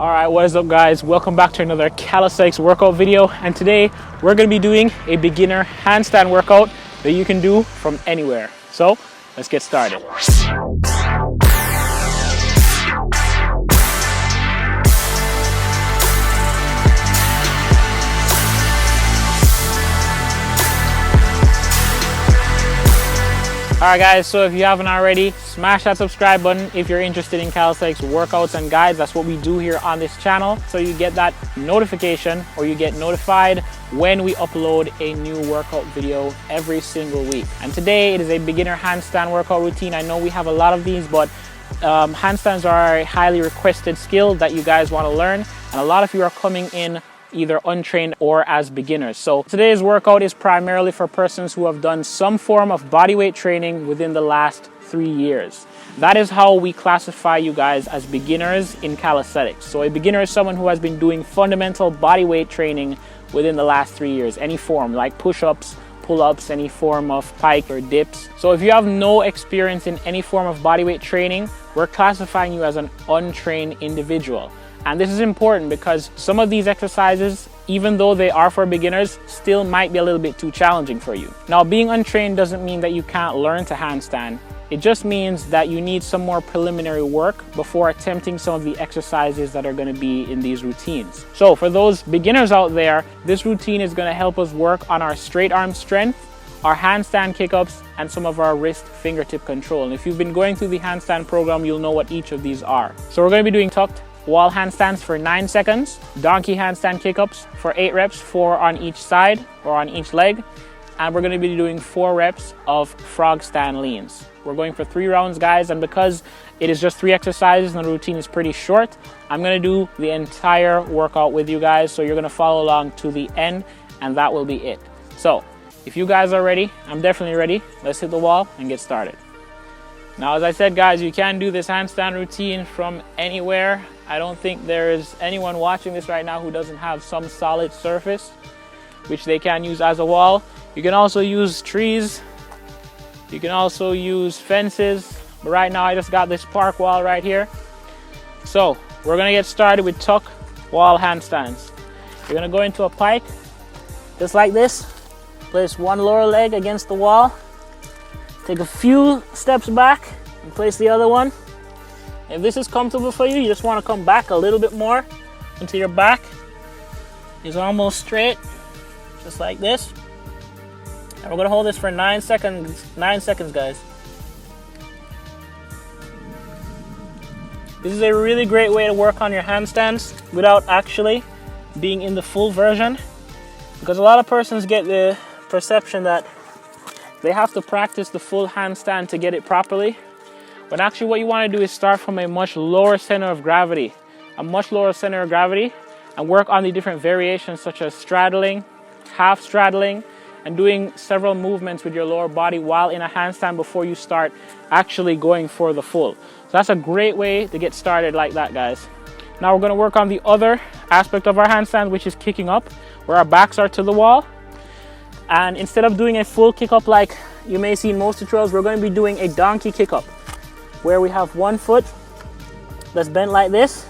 All right, what is up guys? Welcome back to another calisthenics workout video, and today we're going to be doing a beginner handstand workout that you can do from anywhere. So let's get started. Alright guys, so if you haven't already, smash that subscribe button if you're interested in calisthenics workouts and guides. That's what we do here on this channel, so you get that notification, or you get notified when we upload a new workout video every single week. And today it is a beginner handstand workout routine. I know we have a lot of these, but handstands are a highly requested skill that you guys want to learn, and a lot of you are coming in either untrained or as beginners. So today's workout is primarily for persons who have done some form of bodyweight training within the last 3 years. That is how we classify you guys as beginners in calisthenics. So a beginner is someone who has been doing fundamental bodyweight training within the last 3 years, any form, like push-ups, pull-ups, any form of pike or dips. So if you have no experience in any form of bodyweight training, we're classifying you as an untrained individual. And this is important because some of these exercises, even though they are for beginners, still might be a little bit too challenging for you. Now, being untrained doesn't mean that you can't learn to handstand. It just means that you need some more preliminary work before attempting some of the exercises that are going to be in these routines. So for those beginners out there, this routine is going to help us work on our straight arm strength, our handstand kick-ups, and some of our wrist fingertip control. And if you've been going through the handstand program, you'll know what each of these are. So we're going to be doing tucked wall handstands for 9 seconds, donkey handstand kick-ups for 8 reps, 4 on each side or on each leg, and we're going to be doing 4 reps of frog stand leans. We're going for 3 rounds guys, and because it is just 3 exercises and the routine is pretty short, I'm going to do the entire workout with you guys, so you're going to follow along to the end, and that will be it. So if you guys are ready, I'm definitely ready. Let's hit the wall and get started. Now, as I said guys, you can do this handstand routine from anywhere. I don't think there is anyone watching this right now who doesn't have some solid surface which they can use as a wall. You can also use trees, you can also use fences, but right now I just got this park wall right here. So we're gonna get started with tuck wall handstands. You're gonna go into a pike just like this, place one lower leg against the wall, take a few steps back and place the other one. If this is comfortable for you, you just want to come back a little bit more until your back is almost straight, just like this. And we're going to hold this for 9 seconds. 9 seconds, guys. This is a really great way to work on your handstands without actually being in the full version, because a lot of persons get the perception that they have to practice the full handstand to get it properly. But actually what you want to do is start from a much lower center of gravity. And work on the different variations such as straddling, half straddling, and doing several movements with your lower body while in a handstand before you start actually going for the full. So that's a great way to get started like that, guys. Now we're going to work on the other aspect of our handstand, which is kicking up, where our backs are to the wall. And instead of doing a full kick up like you may see in most tutorials, we're going to be doing a donkey kick up, where we have one foot that's bent like this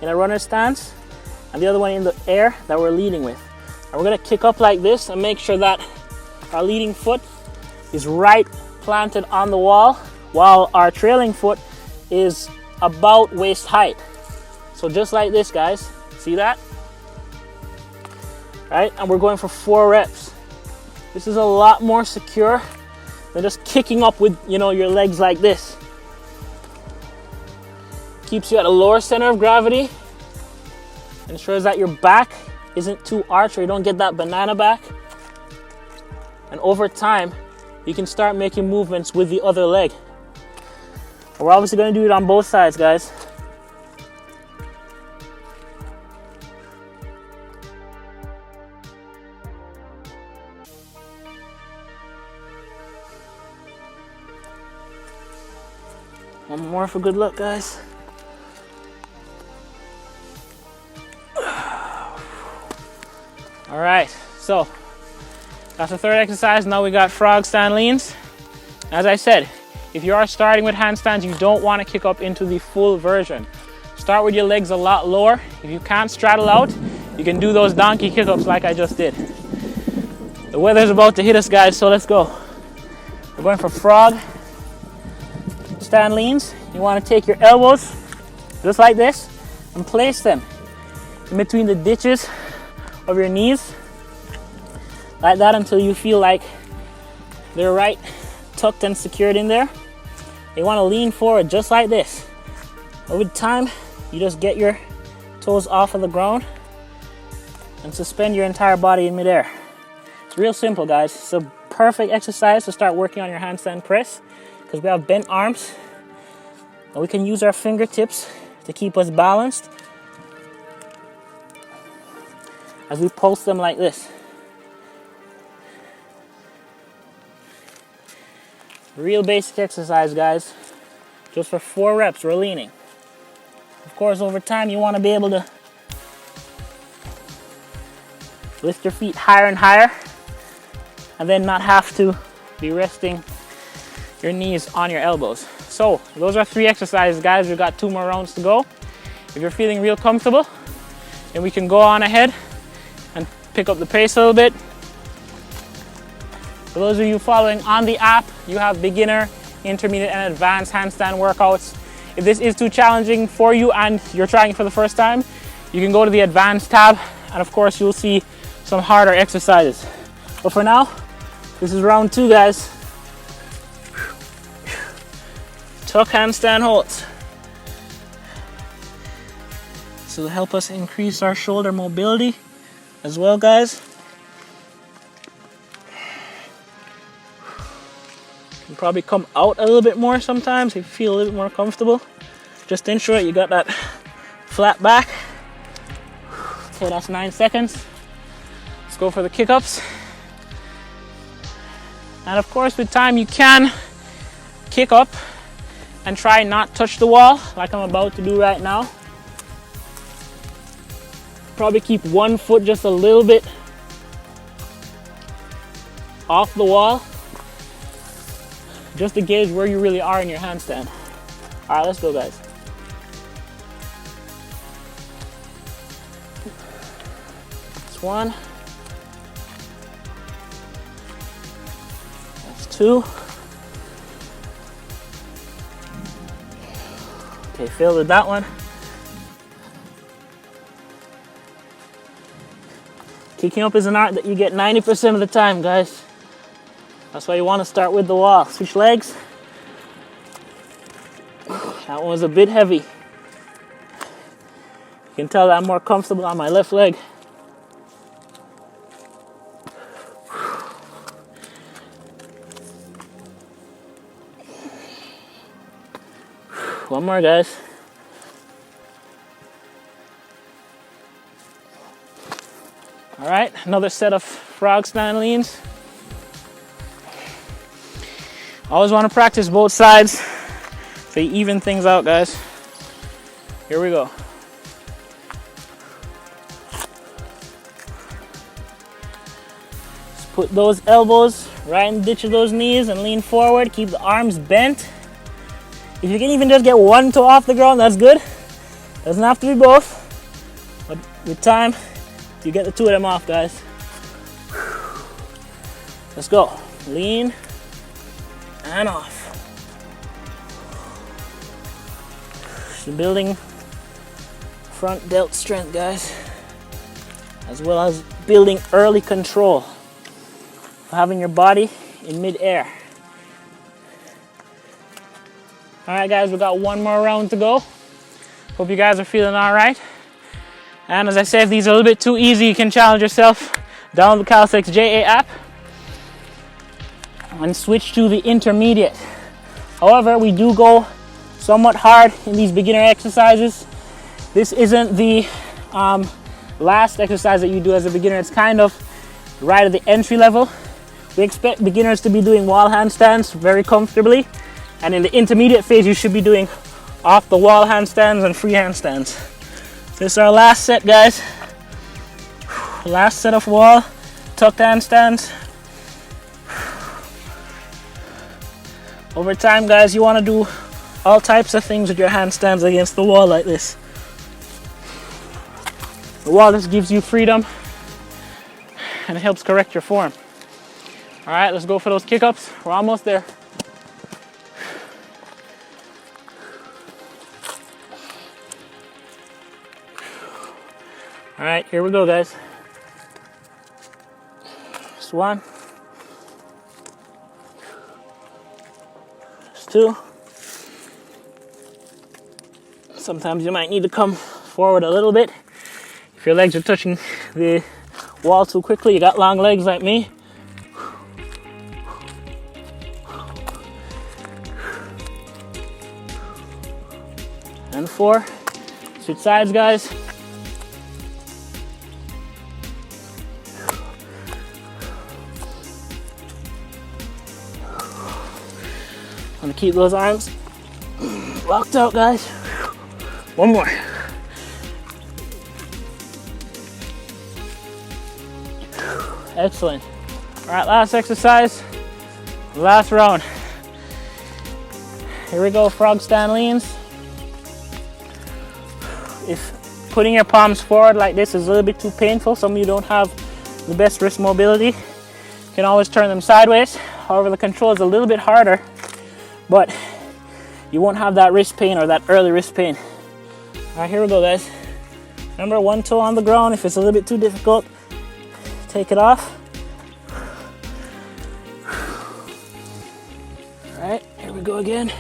in a runner stance and the other one in the air that we're leading with. And we're going to kick up like this and make sure that our leading foot is right planted on the wall while our trailing foot is about waist height. So just like this, guys. See that? Right? And we're going for 4 reps. This is a lot more secure than just kicking up with, your legs like this. Keeps you at a lower center of gravity, ensures that your back isn't too arched or you don't get that banana back. And over time, you can start making movements with the other leg. We're obviously going to do it on both sides, guys. One more for good luck, guys. All right, so that's the third exercise. Now we got frog stand leans. As I said, if you are starting with handstands, you don't want to kick up into the full version. Start with your legs a lot lower. If you can't straddle out, you can do those donkey kick-ups like I just did. The weather's about to hit us, guys, so let's go. We're going for frog stand leans. You want to take your elbows just like this and place them in between the ditches of your knees like that until you feel like they're right tucked and secured in there. You want to lean forward just like this. Over time, you just get your toes off of the ground and suspend your entire body in midair. It's real simple, guys. It's a perfect exercise to start working on your handstand press because we have bent arms and we can use our fingertips to keep us balanced as we pulse them like this. Real basic exercise, guys. Just for 4 reps, we're leaning. Of course, over time, you want to be able to lift your feet higher and higher and then not have to be resting your knees on your elbows. So those are 3 exercises, guys. We've got 2 more rounds to go. If you're feeling real comfortable, then we can go on ahead and pick up the pace a little bit. For those of you following on the app, you have beginner, intermediate, and advanced handstand workouts. If this is too challenging for you and you're trying it for the first time, you can go to the advanced tab and of course you'll see some harder exercises. But for now, this is round 2, guys. Tuck handstand holds. This will help us increase our shoulder mobility as well, guys. You can probably come out a little bit more sometimes if you feel a little bit more comfortable. Just ensure you got that flat back. Okay, that's 9 seconds. Let's go for the kick-ups. And of course, with time, you can kick up and try not touch the wall like I'm about to do right now. Probably keep one foot just a little bit off the wall, just to gauge where you really are in your handstand. All right, let's go, guys. That's 1. That's 2. Okay, failed with that one. Kicking up is an art that you get 90% of the time, guys. That's why you want to start with the wall. Switch legs. That one was a bit heavy. You can tell that I'm more comfortable on my left leg. One more, guys. All right, another set of frog stand leans. Always want to practice both sides so you even things out, guys. Here we go. Just put those elbows right in the ditch of those knees and lean forward. Keep the arms bent. If you can even just get one toe off the ground, that's good. Doesn't have to be both. But with time, you get the 2 of them off, guys. Let's go. Lean and off. Just building front delt strength, guys, as well as building early control of having your body in mid-air. All right, guys, we got 1 more round to go. Hope you guys are feeling all right. And as I said, if these are a little bit too easy, you can challenge yourself. Download the Calisthenics JA app and switch to the intermediate. However, we do go somewhat hard in these beginner exercises. This isn't the last exercise that you do as a beginner. It's kind of right at the entry level. We expect beginners to be doing wall handstands very comfortably. And in the intermediate phase, you should be doing off the wall handstands and free handstands. This is our last set, guys. Last set of wall tucked handstands. Over time, guys, you want to do all types of things with your handstands against the wall like this. The wall just gives you freedom and it helps correct your form. All right, let's go for those kick-ups. We're almost there. All right, here we go, guys. Just one. Just two. Sometimes you might need to come forward a little bit. If your legs are touching the wall too quickly, you got long legs like me. And 4. Switch sides, guys. I'm gonna keep those arms locked out, guys. One more. Excellent. All right, last exercise, last round. Here we go, frog stand leans. If putting your palms forward like this is a little bit too painful, some of you don't have the best wrist mobility, you can always turn them sideways. However, the control is a little bit harder, but you won't have that wrist pain or that early wrist pain. All right, here we go, guys. Remember, one toe on the ground. If it's a little bit too difficult, take it off. All right, here we go again.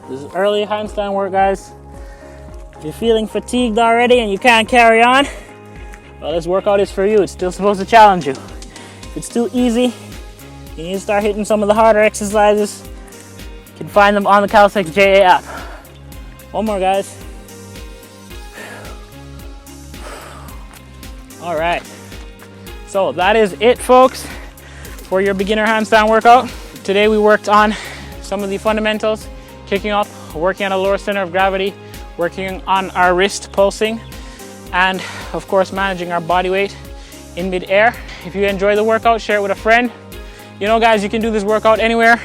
This is early handstand work, guys. If you're feeling fatigued already and you can't carry on, well, this workout is for you. It's still supposed to challenge you. If it's too easy, you need to start hitting some of the harder exercises. You can find them on the Calisthenics JA app. One more, guys. All right. So that is it, folks, for your beginner handstand workout. Today we worked on some of the fundamentals, kicking up, working on a lower center of gravity, working on our wrist pulsing, and of course managing our body weight in mid-air. If you enjoy the workout, share it with a friend. You know, guys, you can do this workout anywhere.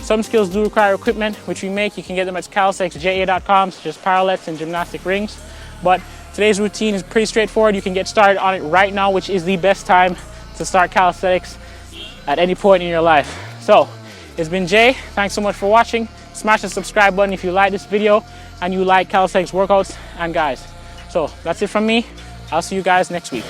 Some skills do require equipment, which we make. You can get them at calisthenicsja.com, such as parallettes and gymnastic rings. But today's routine is pretty straightforward. You can get started on it right now, which is the best time to start calisthenics at any point in your life. So it's been Jay. Thanks so much for watching. Smash the subscribe button if you like this video and you like calisthenics workouts and guys. So that's it from me. I'll see you guys next week.